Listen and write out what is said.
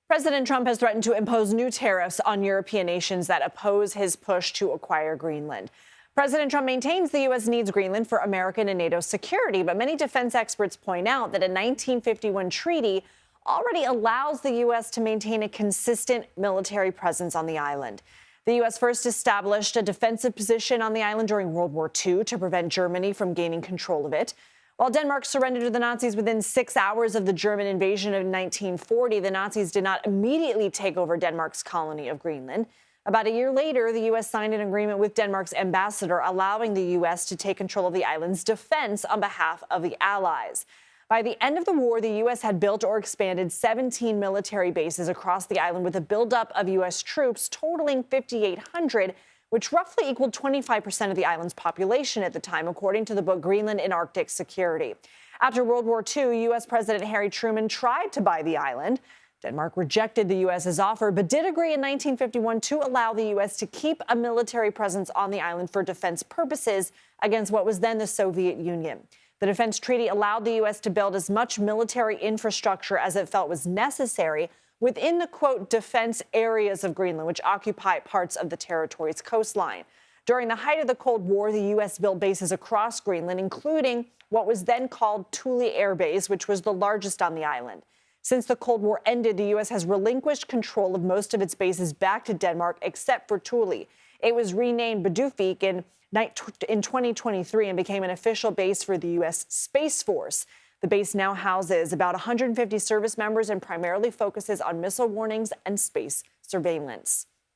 President Trump has threatened to impose new tariffs on European nations that oppose his push to acquire Greenland. President Trump maintains the U.S. needs Greenland for American and NATO security, but many defense experts point out that a 1951 treaty already allows the U.S. to maintain a consistent military presence on the island. The U.S. first established a defensive position on the island during World War II to prevent Germany from gaining control of it. While Denmark surrendered to the Nazis within 6 hours of the German invasion of 1940, the Nazis did not immediately take over Denmark's colony of Greenland. About a year later, the U.S. signed an agreement with Denmark's ambassador, allowing the U.S. to take control of the island's defense on behalf of the Allies. By the end of the war, the U.S. had built or expanded 17 military bases across the island with a buildup of U.S. troops totaling 5,800, which roughly equaled 25% of the island's population at the time, according to the book Greenland and Arctic Security. After World War II, U.S. President Harry Truman tried to buy the island. Denmark rejected the U.S.'s offer, but did agree in 1951 to allow the U.S. to keep a military presence on the island for defense purposes against what was then the Soviet Union. The defense treaty allowed the U.S. to build as much military infrastructure as it felt was necessary within the, quote, defense areas of Greenland, which occupy parts of the territory's coastline. During the height of the Cold War, the U.S. built bases across Greenland, including what was then called Thule Air Base, which was the largest on the island. Since the Cold War ended, the U.S. has relinquished control of most of its bases back to Denmark, except for Thule. It was renamed Baduvik in 2023 and became an official base for the U.S. Space Force. The base now houses about 150 service members and primarily focuses on missile warnings and space surveillance.